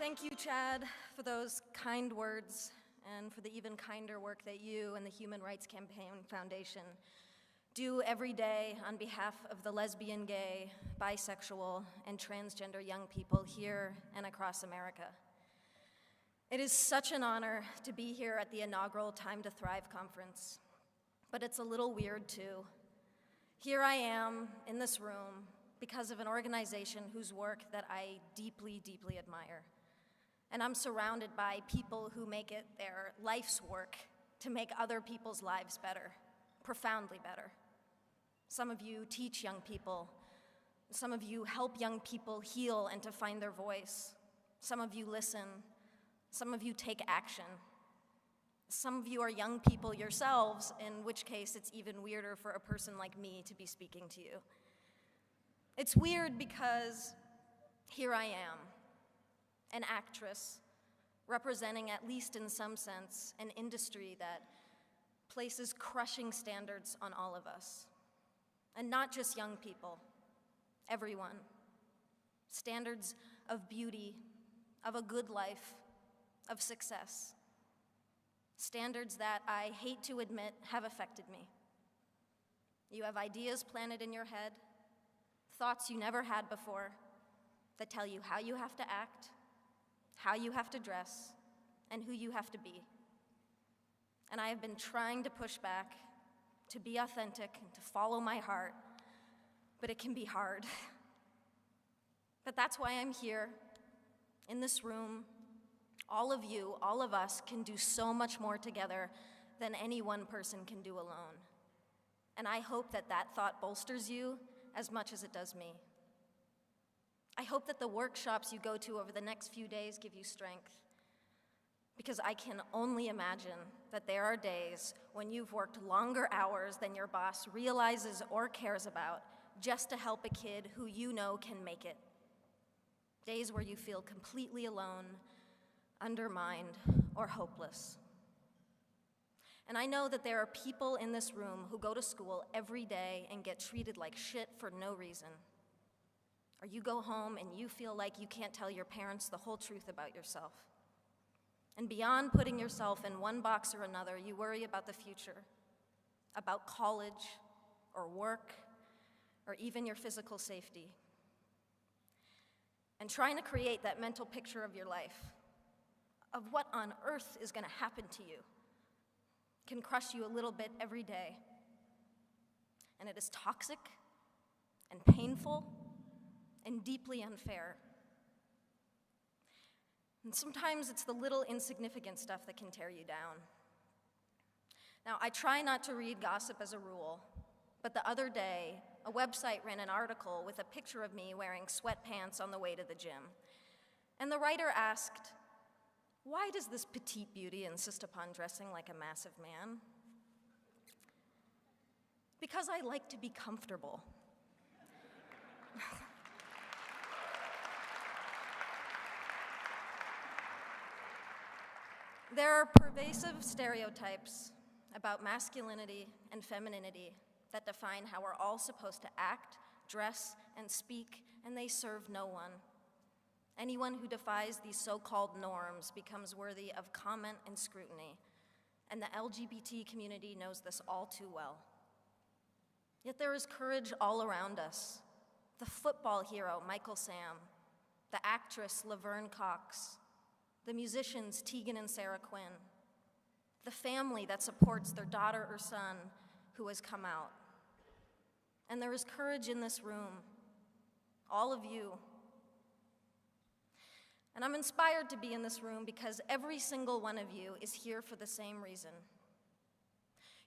Thank you, Chad, for those kind words and for the even kinder work that you and the Human Rights Campaign Foundation do every day on behalf of the lesbian, gay, bisexual, and transgender young people here and across America. It is such an honor to be here at the inaugural Time to Thrive conference, but it's a little weird too. Here I am in this room because of an organization whose work that I deeply, deeply admire. And I'm surrounded by people who make it their life's work to make other people's lives better, profoundly better. Some of you teach young people. Some of you help young people heal and to find their voice. Some of you listen. Some of you take action. Some of you are young people yourselves, in which case it's even weirder for a person like me to be speaking to you. It's weird because here I am, an actress representing, at least in some sense, an industry that places crushing standards on all of us. And not just young people, everyone. Standards of beauty, of a good life, of success. Standards that I hate to admit have affected me. You have ideas planted in your head, thoughts you never had before, that tell you how you have to act, how you have to dress, and who you have to be. And I have been trying to push back, to be authentic, and to follow my heart, but it can be hard. But that's why I'm here, in this room. All of you, all of us, can do so much more together than any one person can do alone. And I hope that that thought bolsters you as much as it does me. I hope that the workshops you go to over the next few days give you strength, because I can only imagine that there are days when you've worked longer hours than your boss realizes or cares about just to help a kid who you know can make it. Days where you feel completely alone, undermined, or hopeless. And I know that there are people in this room who go to school every day and get treated like shit for no reason. Or you go home and you feel like you can't tell your parents the whole truth about yourself. And beyond putting yourself in one box or another, you worry about the future, about college, or work, or even your physical safety. And trying to create that mental picture of your life, of what on earth is going to happen to you, can crush you a little bit every day. And it is toxic and painful and deeply unfair. And sometimes it's the little insignificant stuff that can tear you down. Now, I try not to read gossip as a rule, but the other day, a website ran an article with a picture of me wearing sweatpants on the way to the gym. And the writer asked, "Why does this petite beauty insist upon dressing like a massive man?" Because I like to be comfortable. There are pervasive stereotypes about masculinity and femininity that define how we're all supposed to act, dress, and speak, and they serve no one. Anyone who defies these so-called norms becomes worthy of comment and scrutiny, and the LGBT community knows this all too well. Yet there is courage all around us. The football hero, Michael Sam, the actress, Laverne Cox, the musicians, Tegan and Sarah Quinn, the family that supports their daughter or son who has come out. And there is courage in this room, all of you. And I'm inspired to be in this room because every single one of you is here for the same reason.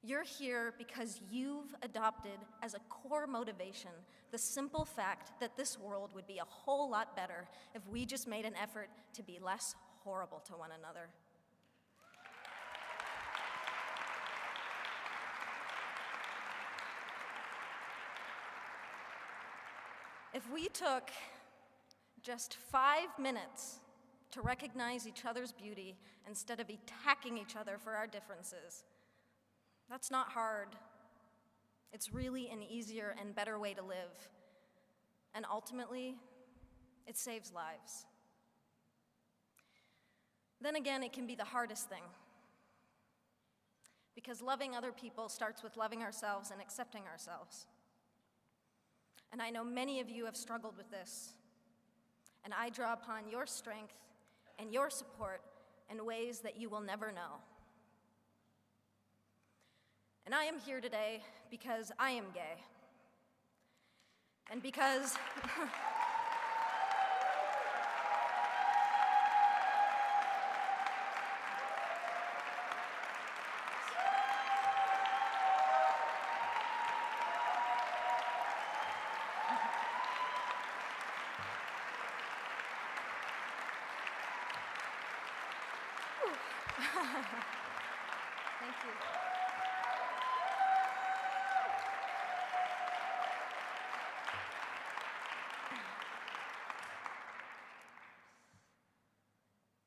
You're here because you've adopted as a core motivation the simple fact that this world would be a whole lot better if we just made an effort to be less horrible to one another. If we took just 5 minutes to recognize each other's beauty instead of attacking each other for our differences, that's not hard. It's really an easier and better way to live. And ultimately, it saves lives. Then again, it can be the hardest thing. Because loving other people starts with loving ourselves and accepting ourselves. And I know many of you have struggled with this. And I draw upon your strength and your support in ways that you will never know. And I am here today because I am gay. And because thank you.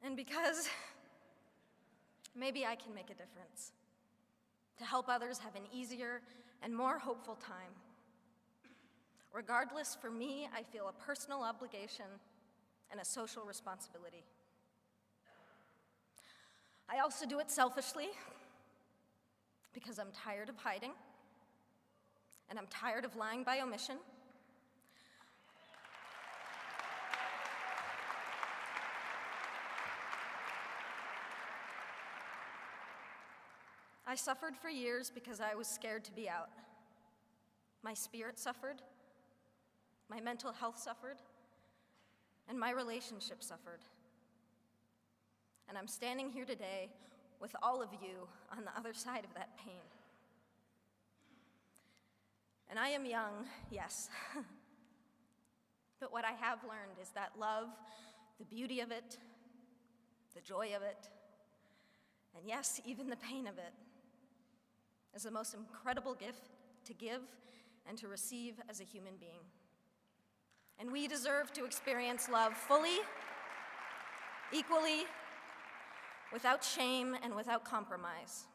And because maybe I can make a difference to help others have an easier and more hopeful time. Regardless, for me, I feel a personal obligation and a social responsibility. I also do it selfishly because I'm tired of hiding and I'm tired of lying by omission. I suffered for years because I was scared to be out. My spirit suffered, my mental health suffered, and my relationship suffered. And I'm standing here today with all of you on the other side of that pain. And I am young, yes. But what I have learned is that love, the beauty of it, the joy of it, and yes, even the pain of it, is the most incredible gift to give and to receive as a human being. And we deserve to experience love fully, equally, without shame and without compromise.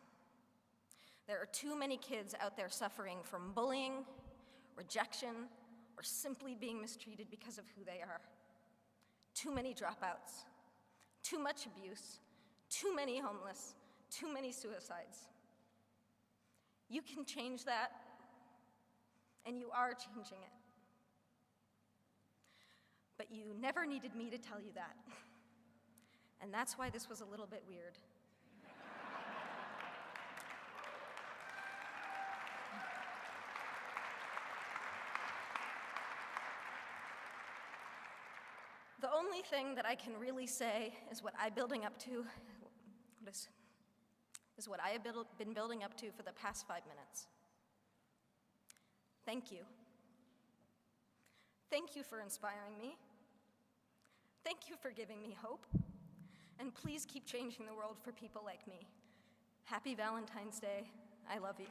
There are too many kids out there suffering from bullying, rejection, or simply being mistreated because of who they are. Too many dropouts, too much abuse, too many homeless, too many suicides. You can change that, and you are changing it. But you never needed me to tell you that. And that's why this was a little bit weird. The only thing that I can really say is what I'm building up to, is what I have been building up to for the past 5 minutes. Thank you. Thank you for inspiring me. Thank you for giving me hope. And please keep changing the world for people like me. Happy Valentine's Day. I love you.